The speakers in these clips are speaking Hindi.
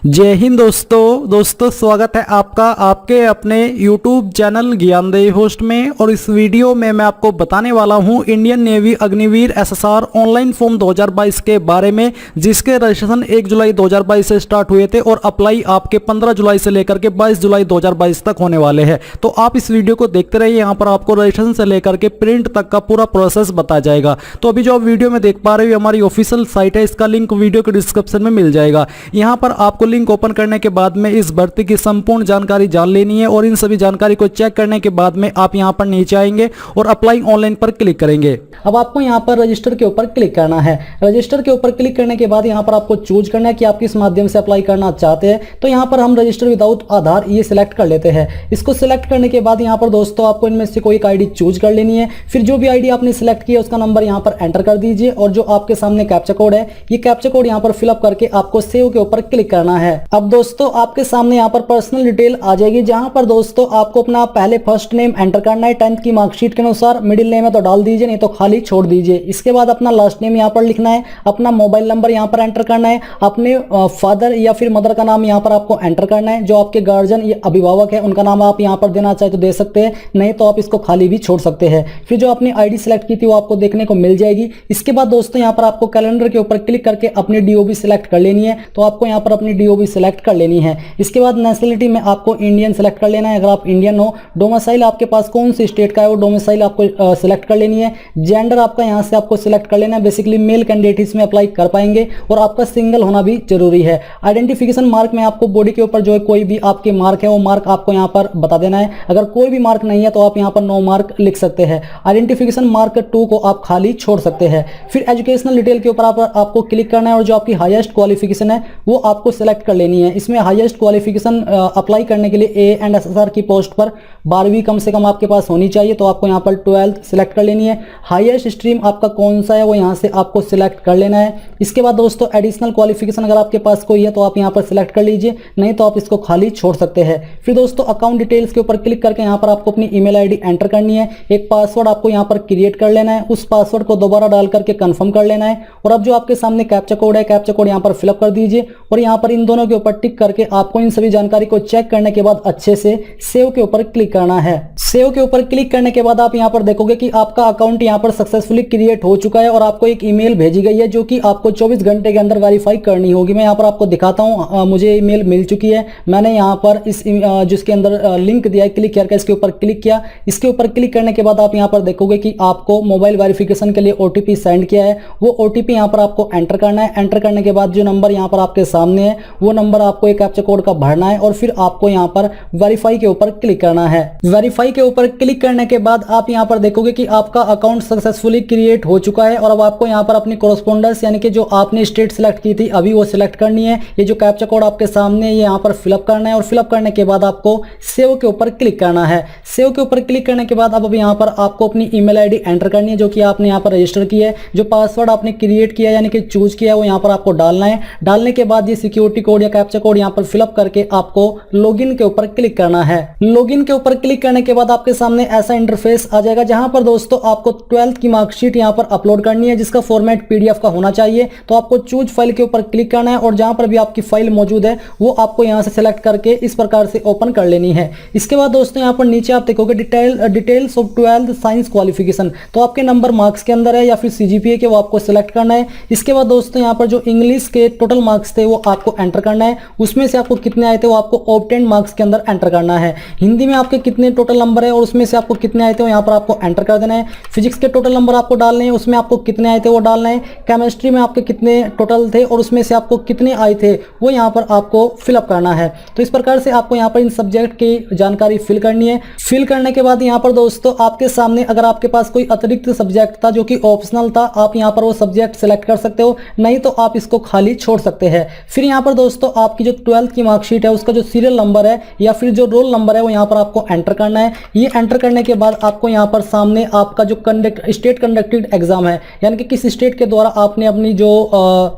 जय हिंद दोस्तों स्वागत है आपका आपके अपने YouTube चैनल ज्ञानदेही होस्ट में। और इस वीडियो में मैं आपको बताने वाला हूं Indian navy Agniveer SSR online form 2022 के बारे में, जिसके रजिस्ट्रेशन 1 जुलाई 2022 से स्टार्ट हुए थे और अप्लाई आपके 15 जुलाई से लेकर के 22 जुलाई 2022 तक होने वाले हैं। तो आप इस वीडियो को देखते रहिए, यहाँ पर आपको रजिस्ट्रेशन से लेकर के प्रिंट तक का पूरा प्रोसेस बताया जाएगा। तो अभी जो आप वीडियो में देख पा रहे हो हमारी ऑफिशियल साइट है, इसका लिंक वीडियो के डिस्क्रिप्शन में मिल जाएगा। यहाँ पर आपको लिंक ओपन करने के बाद में इस भर्ती की संपूर्ण जानकारी जान लेनी है और इन सभी जानकारी को चेक करने के बाद में आप यहाँ पर नीचे आएंगे और अप्लाई ऑनलाइन पर क्लिक करेंगे। अब आपको यहाँ पर रजिस्टर के ऊपर क्लिक करना है। रजिस्टर के ऊपर क्लिक करने के बाद यहाँ पर आपको चूज करना है कि आप किस माध्यम से अप्लाई करना चाहते हैं। तो यहाँ पर हम रजिस्टर विदाउट आधार ये सिलेक्ट कर लेते हैं। इसको सिलेक्ट करने के बाद यहाँ पर दोस्तों आपको इनमें से कोई एक आईडी चूज कर लेनी है। फिर जो भी आईडी आपने सिलेक्ट किया उसका नंबर यहाँ पर एंटर कर दीजिए और जो आपके सामने कैप्चा कोड है ये कैप्चा कोड यहाँ पर फिलअप करके आपको सेव के ऊपर क्लिक करना है। अब दोस्तों आपके सामने यहाँ पर पर्सनल डिटेल आ जाएगी, जहां पर दोस्तों आपको अपना पहले फर्स्ट नेम एंटर करना है 10th की मार्कशीट के अनुसार। मिडिल नेम है तो डाल दीजिए, नहीं तो खाली छोड़ दीजिए। इसके बाद अपना लास्ट नेम यहाँ पर लिखना है, अपना मोबाइल नंबर यहाँ पर एंटर करना है, अपने फादर या फिर मदर का नाम यहाँ पर आपको एंटर करना है। जो आपके गार्जियन या अभिभावक है उनका नाम आप यहाँ पर देना चाहे तो दे सकते हैं, नहीं तो आप इसको खाली भी छोड़ सकते हैं। फिर जो आपने आईडी सिलेक्ट की थी वो आपको देखने को मिल जाएगी। इसके बाद दोस्तों यहाँ पर आपको कैलेंडर के ऊपर क्लिक करके अपनी डीओबी सिलेक्ट कर लेनी है। तो आपको यहाँ पर अपनी डीओबी सिलेक्ट कर लेनी है। इसके बाद नेशनलिटी में आपको इंडियन सेलेक्ट कर लेना है, अगर आप इंडियन हो। डोमिसाइल आपके पास कौन सी स्टेट का है वो डोमिसाइल आपको सिलेक्ट कर लेनी है। जेंडर आपका यहाँ से आपको सिलेक्ट कर लेना है, बेसिकली मेल कैंडिडेट इसमें अप्लाई कर पाएंगे और आपका सिंगल होना भी जरूरी है। आइडेंटिफिकेशन मार्क में आपको बॉडी के ऊपर जो है कोई भी आपके मार्क है वो मार्क आपको यहाँ पर बता देना है। अगर कोई भी मार्क नहीं है तो आप यहाँ पर नो मार्क लिख सकते हैं। आइडेंटिफिकेशन मार्क 2 को आप खाली छोड़ सकते हैं। फिर एजुकेशनल डिटेल के ऊपर आपको क्लिक करना है और जो आपकी हाईएस्ट क्वालिफिकेशन है वो आपको सिलेक्ट कर लेनी है। इसमें हाईएस्ट क्वालिफिकेशन अप्लाई करने के लिए ANSSR की पोस्ट पर 12वीं कम से कम आपके पास होनी चाहिए, तो आपको यहाँ पर 12th सिलेक्ट कर लेनी है। हाईएस्ट स्ट्रीम आपका कौन सा है वो यहाँ से आपको सिलेक्ट कर लेना है। इसके बाद दोस्तों एडिशनल क्वालिफिकेशन अगर आपके पास कोई है तो आप यहाँ पर सिलेक्ट कर लीजिए, नहीं तो आप इसको खाली छोड़ सकते हैं। फिर दोस्तों अकाउंट डिटेल्स के ऊपर क्लिक करके यहाँ पर आपको अपनी ईमेल आईडी एंटर करनी है। एक पासवर्ड आपको यहाँ पर क्रिएट कर लेना है, उस पासवर्ड को दोबारा डाल करके कंफर्म कर लेना है। और अब जो आपके सामने कैप्चा कोड है, कैप्चा कोड यहाँ पर फिलअप कर दीजिए और यहाँ पर इन दोनों के ऊपर टिक करके आपको इन सभी जानकारी को चेक करने के बाद अच्छे से सेव के ऊपर क्लिक करना है। सेव के ऊपर क्लिक करने के बाद आप यहाँ पर देखोगे कि आपका अकाउंट यहाँ पर सक्सेसफुली क्रिएट हो चुका है और आपको एक ईमेल भेजी गई है जो कि आपको 24 घंटे के अंदर वेरीफाई करनी होगी। मैं यहाँ पर आपको दिखाता हूँ, मुझे ईमेल मिल चुकी है। मैंने यहाँ पर इस जिसके अंदर लिंक दिया है क्लिक करके इसके ऊपर क्लिक किया। इसके ऊपर क्लिक करने के बाद आप यहाँ पर देखोगे कि आपको मोबाइल वेरिफिकेशन के लिए OTP सेंड किया है। वो OTP यहाँ पर आपको एंटर करना है। एंटर करने के बाद जो नंबर यहाँ पर आपके सामने है वो नंबर आपको एक कैप्चा कोड का भरना है और फिर आपको यहाँ पर वेरीफाई के ऊपर क्लिक करना है। वेरीफाई के ऊपर क्लिक करने के बाद आप यहाँ पर देखोगे कि आपका अकाउंट सक्सेसफुली क्रिएट हो चुका है और अब आपको यहाँ पर अपनी कोरेस्पोंडेंस यानी कि जो आपने स्टेट सिलेक्ट की थी अभी वो सिलेक्ट करनी है। ये जो कैप्चा कोड आपके सामने ये यहाँ पर फिलअप करना है और फिलअप करने के बाद आपको सेव के ऊपर क्लिक करना है। सेव के ऊपर क्लिक करने के बाद अब यहाँ पर आपको अपनी ईमेल आईडी एंटर करनी है जो कि आपने यहाँ पर रजिस्टर की है। जो पासवर्ड आपने क्रिएट किया यानी कि चूज किया है वो यहाँ पर आपको डालना है। डालने के बाद ये सिक्योरिटी कोड या कैप्चा कोड यहाँ पर फिलअप करके आपको लॉगिन के ऊपर क्लिक करना है। लॉगिन के ऊपर क्लिक करने के बाद आपके सामने ऐसा इंटरफेस आ जाएगा जहां पर दोस्तों आपको 12th की मार्कशीट यहां पर अपलोड करनी है जिसका फॉर्मेट PDF का होना चाहिए। तो आपको चूज फाइल के ऊपर क्लिक करना है और जहां पर भी आपकी फाइल मौजूद है वो आपको यहां से सिलेक्ट करके इस प्रकार से ओपन कर लेनी है। इसके बाद दोस्तों यहां पर नीचे आप देखोगे details of 12th science qualification, तो आपके नंबर मार्क्स के अंदर है या फिर CGPA के वो आपको सिलेक्ट करना है। इसके बाद दोस्तों यहाँ पर जो इंग्लिश के टोटल मार्क्स थे वो आपको एंटर करना है, उसमें से आपको कितने आए थे वो आपको ऑब्टेन्ड मार्क्स के अंदर एंटर करना है। हिंदी में आपके कितने टोटल नंबर है और उसमें से आपको कितने आए थे वो यहाँ पर आपको एंटर कर देना है। फिजिक्स के टोटल नंबर आपको डालने हैं, उसमें आपको कितने आए थे वो डालना है। केमिस्ट्री में आपके कितने टोटल थे और उसमें से आपको कितने आए थे वो यहाँ पर आपको फिलअप करना है। तो इस प्रकार से आपको यहाँ पर इन सब्जेक्ट की जानकारी फिल करनी है। फिल करने के बाद यहाँ पर दोस्तों आपके सामने अगर आपके पास कोई अतिरिक्त सब्जेक्ट था जो कि ऑप्शनल था, आप यहाँ पर वो सब्जेक्ट सेलेक्ट कर सकते हो, नहीं तो आप इसको खाली छोड़ सकते हैं। फिर यहाँ पर दोस्तों आपकी जो 12th की मार्कशीट है उसका जो सीरियल नंबर है या फिर जो रोल नंबर है वो यहाँ पर आपको एंटर करना है। ये एंटर करने के बाद आपको यहाँ पर सामने आपका जो स्टेट कंडक्टेड एग्जाम है यानी कि किस स्टेट के द्वारा आपने अपनी जो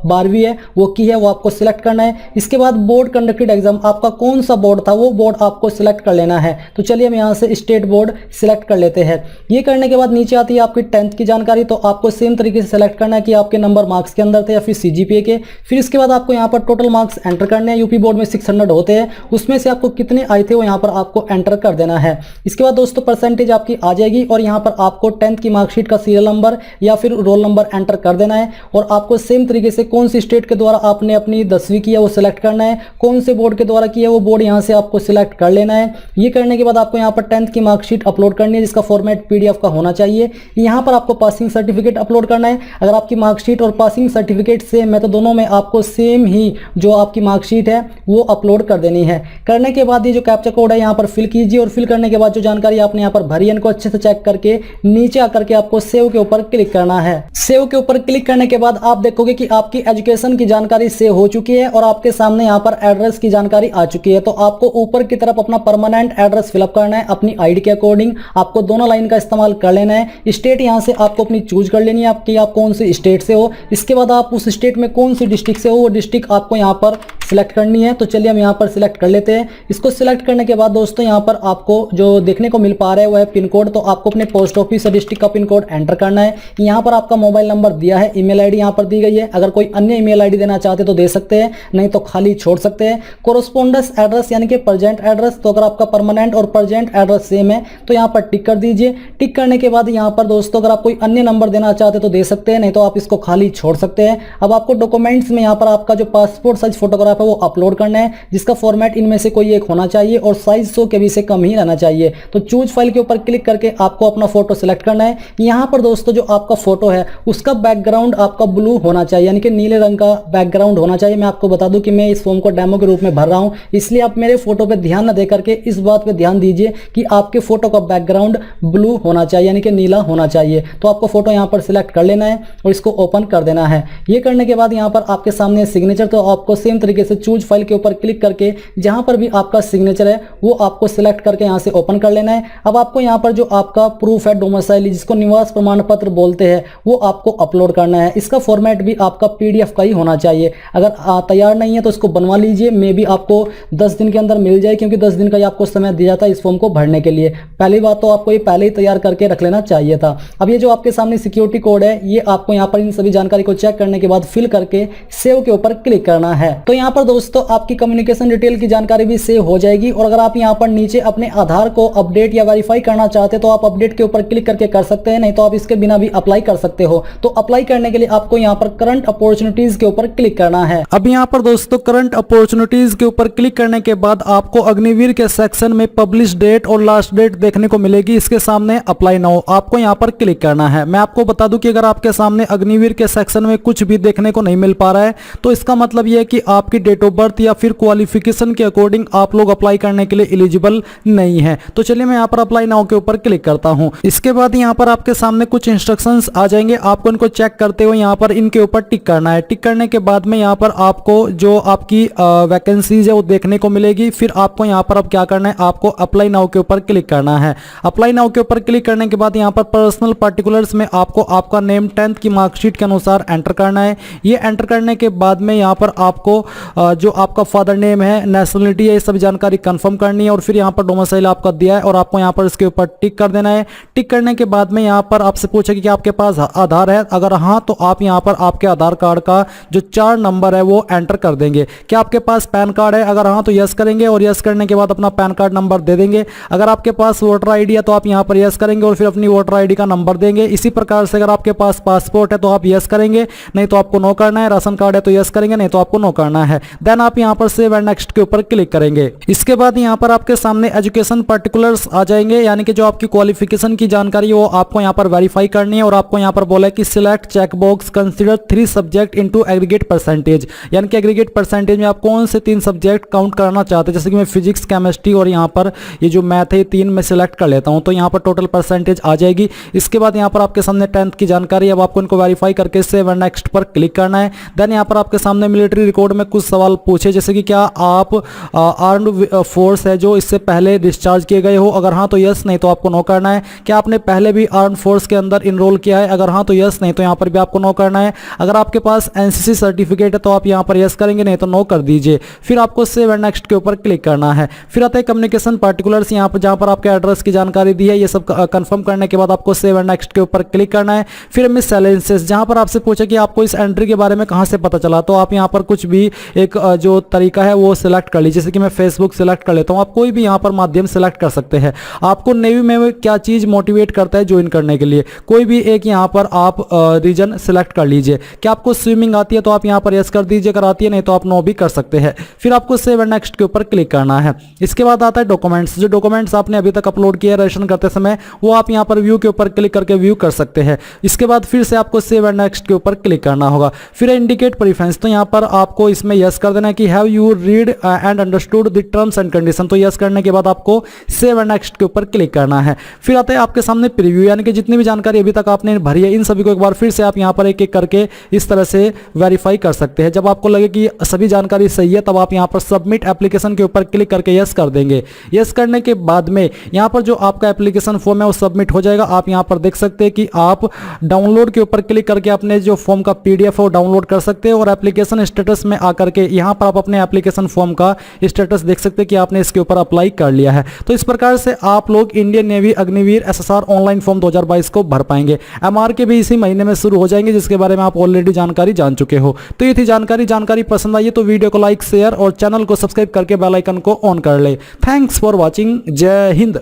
12वीं है वो की है वो आपको सिलेक्ट करना है। इसके बाद बोर्ड कंडक्टेड एग्जाम आपका कौन सा बोर्ड था वो बोर्ड आपको सिलेक्ट कर लेना है। तो चलिए हम यहाँ से स्टेट बोर्ड सिलेक्ट कर लेते हैं। ये करने के बाद नीचे आती है आपकी 10th की जानकारी, तो आपको सेम तरीके से सिलेक्ट करना है कि आपके नंबर मार्क्स के अंदर थे या फिर CGPA के। फिर इसके बाद आपको यहाँ पर टोटल मार्क्स एंटर करने हैं। यूपी बोर्ड में 600 होते हैं, उसमें से आपको कितने आए थे वो यहाँ पर आपको एंटर कर देना है। इसके बाद दोस्तों परसेंटेज आपकी आ जाएगी और यहाँ पर आपको 10th की मार्कशीट का सीरियल नंबर या फिर रोल नंबर एंटर कर देना है और आपको सेम तरीके से कौन सी स्टेट के द्वारा आपने अपनी 10वीं की है वो सिलेक्ट करना है, कौन से बोर्ड के द्वारा की है वो बोर्ड यहाँ से आपको सिलेक्ट कर लेना है। ये करने के बाद आपको यहाँ पर 10th की मार्कशीट अपलोड करनी है जिसका फॉर्मेट PDF का होना चाहिए। यहाँ पर आपको पासिंग सर्टिफिकेट अपलोड करना है। अगर आपकी मार्कशीट और पासिंग सर्टिफिकेट सेम है तो दोनों में आपको सेम ही जो आपकी मार्कशीट है वो अपलोड कर देनी है। करने के बाद ये जो कैप्चा कोड है यहाँ पर फिल कीजिए और फिल करने के बाद जो जानकारी आपने यहाँ पर भरी है इनको अच्छे से चेक करके नीचे आकर के आपको सेव के ऊपर क्लिक करना है। सेव के ऊपर क्लिक करने के बाद आप देखोगे कि आपकी एजुकेशन की जानकारी सेव हो चुकी है और आपके सामने यहाँ पर एड्रेस की जानकारी आ चुकी है। तो आपको ऊपर की तरफ अपना परमानेंट एड्रेस फिलअप करना है अपनी आईडी के अकॉर्डिंग। आपको दोनों लाइन का इस्तेमाल कर लेना है। स्टेट यहाँ से आपको अपनी चूज कर लेनी है आपकी, आप कौन सी स्टेट से हो। इसके बाद आप उस स्टेट में कौन सी डिस्ट्रिक्ट से हो वो डिस्ट्रिक्ट आपको यहाँ पर सिलेक्ट करनी है। तो चलिए हम यहाँ पर सिलेक्ट कर लेते हैं। इसको सिलेक्ट करने के बाद दोस्तों यहाँ पर आपको जो देखने को मिल पा रहा है वो है पिन कोड। तो आपको अपने पोस्ट ऑफिस या डिस्ट्रिक्ट का पिन कोड एंटर करना है। यहाँ पर आपका मोबाइल नंबर दिया है, ईमेल आईडी यहाँ पर दी गई है। अगर कोई अन्य ईमेल आईडी देना चाहते तो दे सकते हैं, नहीं तो खाली छोड़ सकते हैं। कोरोस्पोंडेंस एड्रेस यानी कि प्रेजेंट एड्रेस, तो अगर आपका परमानेंट और प्रेजेंट एड्रेस सेम है तो यहाँ पर टिक कर दीजिए। टिक करने के बाद यहाँ पर दोस्तों अगर आप कोई अन्य नंबर देना चाहते तो दे सकते हैं, नहीं तो आप इसको खाली छोड़ सकते हैं। अब आपको डॉक्यूमेंट्स में यहाँ पर आपका जो पासपोर्ट साइज फोटोग्राफ है वो अपलोड करना है जिसका फॉर्मेट इनमें से कोई एक होना चाहिए और साइज 100 KB से कम ही रहना चाहिए। तो चूज फाइल के ऊपर क्लिक करके आपको अपना फोटो सिलेक्ट करना है। यहाँ पर दोस्तों जो आपका फोटो है उसका बैकग्राउंड आपका ब्लू होना चाहिए यानी कि नीले रंग का बैकग्राउंड होना चाहिए। मैं आपको बता दूं कि मैं इस फॉर्म को डेमो के रूप में भर रहा हूं, इसलिए आप मेरे फोटो पे ध्यान न दे करके इस बात पे ध्यान दीजिए कि आपके फोटो का बैकग्राउंड ब्लू होना चाहिए यानी कि नीला होना चाहिए। तो आपको फोटो यहाँ पर सिलेक्ट कर लेना है और इसको ओपन कर देना है। ये करने के बाद यहाँ पर आपके सामने सिग्नेचर, तो आपको सेम तरीके से चूज फाइल के ऊपर क्लिक करके जहां पर भी आपका सिग्नेचर है वो आपको सिलेक्ट करके यहां से ओपन कर लेना है। अब आपको यहां पर जो आपका प्रूफ है डोमिसाइल जिसको निवास प्रमाण पत्र बोलते हैं वो आपको अपलोड करना है। इसका फॉर्मेट भी आपका PDF का ही होना चाहिए। अगर तैयार नहीं है तो इसको बनवा लीजिए, मे भी आपको 10 दिन के अंदर मिल जाए क्योंकि 10 दिन का ही आपको समय दिया जाता है इस फॉर्म को भरने के लिए। पहली बात तो आपको ये पहले ही तैयार करके रख लेना चाहिए था। अब ये जो आपके सामने सिक्योरिटी कोड है ये आपको यहाँ पर इन सभी जानकारी को चेक करने के बाद फिल करके सेव के ऊपर क्लिक करना है। तो यहाँ पर दोस्तों आपकी कम्युनिकेशन डिटेल की जानकारी भी सेव हो जाएगी। और अगर आप यहाँ पर नीचे अपने आधार को अपडेट या वेरीफाई करना चाहते हैं तो आप अपडेट के ऊपर क्लिक करके कर सकते हैं, नहीं तो आप इसके बिना भी अप्लाई कर सकते हो। तो अप्लाई करने के लिए आपको यहाँ पर करंट अपॉर्चुनिटीज के ऊपर क्लिक करना है। अब यहाँ पर दोस्तों करंट अपॉर्चुनिटीज के ऊपर क्लिक करने के बाद आपको अग्निवीर के सेक्शन में पब्लिश डेट और लास्ट डेट देखने को मिलेगी। इसके सामने अप्लाई नाउ आपको यहाँ पर क्लिक करना है। मैं आपको बता दूं कि अगर आपके सामने अग्निवीर के सेक्शन में कुछ भी देखने को नहीं मिल पा रहा है तो इसका मतलब यह है कि आपकी डेट ऑफ बर्थ या फिर क्वालिफिकेशन के अकॉर्डिंग आप लोग अप्लाई करने के लिए एलिजिबल नहीं है। तो चलिए मैं यहाँ पर अप्लाई नाउ के ऊपर क्लिक करता हूँ। इसके बाद यहाँ पर आपके सामने कुछ इंस्ट्रक्शंस आ जाएंगे, आपको इनको चेक करते हुए यहाँ पर इनके ऊपर टिक करना है। टिक करने के बाद में यहाँ पर आपको जो आपकी वैकेंसीज है वो देखने को मिलेगी। फिर आपको यहाँ पर अब क्या करना है, आपको अप्लाई नाउ के ऊपर क्लिक करना है। अप्लाई नाउ के ऊपर क्लिक करने के बाद यहाँ पर पर्सनल पार्टिकुलर्स में आपको आपका नेम 10th की मार्कशीट के अनुसार एंटर करना है। ये एंटर करने के बाद में यहाँ पर आपको जो आपका फादर नेम है, नेशनलिटी है, ये सभी जानकारी कंफर्म करनी है। और फिर यहाँ पर डोमिसाइल आपका दिया है और आपको यहाँ पर इसके ऊपर टिक कर देना है। टिक करने के बाद में यहाँ पर आपसे पूछेगी कि आपके पास आधार है, अगर हाँ तो आप यहाँ पर आपके आधार कार्ड का जो 4 नंबर है वो एंटर कर देंगे। क्या आपके पास पैन कार्ड है, अगर हाँ तो यस करेंगे और यस करने के बाद अपना पैन कार्ड नंबर दे देंगे। अगर आपके पास वोटर आईडी है तो आप यहाँ पर यस करेंगे और फिर अपनी वोटर आईडी का नंबर देंगे। इसी प्रकार से अगर आपके पास पासपोर्ट है तो आप यस करेंगे, नहीं तो आपको नो करना है। राशन कार्ड है तो यस करेंगे, नहीं तो आपको नो करना है। देन आप यहाँ पर सेव एंड नेक्स्ट के ऊपर क्लिक करेंगे। इसके बाद यहाँ पर आपके सामने एजुकेशन पर्टिकुलर्स आ जाएंगे, यानी कि जो आपकी क्वालिफिकेशन की जानकारी है वो आपको यहाँ पर वेरीफाई करनी है। और आपको यहाँ पर बोला है कि select check box consider 3 subject into aggregate percentage, यानी कि एग्रीगेट परसेंटेज में आप कौन से 3 सब्जेक्ट काउंट करना चाहते हैं। जैसे कि मैं फिजिक्स, केमिस्ट्री और यहाँ पर ये जो मैथ है ये 3 में सिलेक्ट कर लेता हूँ, तो यहाँ पर टोटल परसेंटेज आ जाएगी। इसके बाद यहाँ पर आपके सामने 10th की जानकारी, अब आपको इनको वेरीफाई करके सेव एंड नेक्स्ट पर क्लिक करना है। देन यहाँ पर आपके सामने मिलिट्री रिकॉर्ड में कुछ सवाल पूछे, जैसे कि क्या आप आर्म्ड फोर्स है जो इससे पहले डिस्चार्ज किए गए हो, अगर हाँ तो यस, नहीं तो आपको नो करना है। क्या आपने पहले भी आर्म फोर्स के अंदर इनरोल किया है, अगर हाँ तो यस, नहीं तो यहाँ पर भी आपको नो करना है। अगर आपके पास NCC सर्टिफिकेट है तो आप यहाँ पर यस करेंगे, नहीं तो नो कर दीजिए। फिर आपको सेव एंड नेक्स्ट के ऊपर क्लिक करना है। फिर आता है कम्युनिकेशन पार्टिकुलर्स, यहाँ पर जहाँ पर आपके एड्रेस की जानकारी दी है ये सब कंफर्म करने के बाद आपको सेव एंड नेक्स्ट के ऊपर क्लिक करना है। फिर मिससेलेंसेस, जहाँ पर आपसे पूछे कि आपको इस एंट्री के बारे में कहाँ से पता चला, तो आप यहाँ पर कुछ भी भी एक जो तरीका है वो सिलेक्ट कर लीजिए। जैसे कि मैं फेसबुक सिलेक्ट कर लेता हूँ, आप कोई भी यहाँ पर माध्यम सिलेक्ट कर सकते हैं। आपको नेवी में क्या चीज़ मोटिवेट करता है ज्वाइन करने के लिए, कोई भी एक यहाँ पर आप रीजन सिलेक्ट कर लीजिए। क्या आपको स्विमिंग आती है तो आप यहाँ पर यस कर दीजिए, अगर आती है नहीं तो आप नो भी कर सकते हैं। फिर आपको सेव एंड नेक्स्ट के ऊपर क्लिक करना है। इसके बाद आता है डॉक्यूमेंट्स। जो डॉक्यूमेंट्स आपने अभी तक अपलोड किया है रजिस्ट्रेशन करते समय, वो आप यहाँ पर व्यू के ऊपर क्लिक करके व्यू कर सकते हैं। इसके बाद फिर से आपको सेव एंड नेक्स्ट के ऊपर क्लिक करना होगा। फिर इंडिकेट प्रेफरेंस, तो यहाँ पर आपको इसमें यस कर देना है कि have you read and understood the terms and condition. तो यस करने के बाद आपको सेव एंड नेक्स्ट के ऊपर क्लिक करना है। फिर आता है आपके सामने प्रीव्यू, यानी कि जितनी भी जानकारी अभी तक आपने भरी है इन सभी को एक बार फिर से आप यहाँ पर एक एक करके इस तरह से वेरीफाई कर सकते हैं। जब आपको लगे कि सभी जानकारी सही है तब आप यहाँ पर सबमिट एप्लीकेशन के ऊपर क्लिक करके यस कर देंगे। यस करने के बाद में यहाँ पर जो आपका एप्लीकेशन फॉर्म है वो सबमिट हो जाएगा। आप यहाँ पर देख सकते हैं कि आप डाउनलोड के ऊपर क्लिक करके अपने जो फॉर्म का पीडीएफ है वो डाउनलोड कर सकते हैं और एप्लीकेशन स्टेटस में आकर के यहाँ पर आप अपने एप्लीकेशन फॉर्म का स्टेटस देख सकते हैं कि आपने इसके ऊपर अप्लाई कर लिया है। तो इस प्रकार से आप लोग Indian navy Agniveer SSR online form 2022 को भर पाएंगे। एमआर के भी इसी महीने में शुरू हो जाएंगे, जिसके बारे में आप ऑलरेडी जानकारी जान चुके हो। तो ये थी जानकारी पसंद आई है तो वीडियो को लाइक शेयर और चैनल को सब्सक्राइब करके बेल आइकन को ऑन कर ले। Thanks for watching. जय हिंद।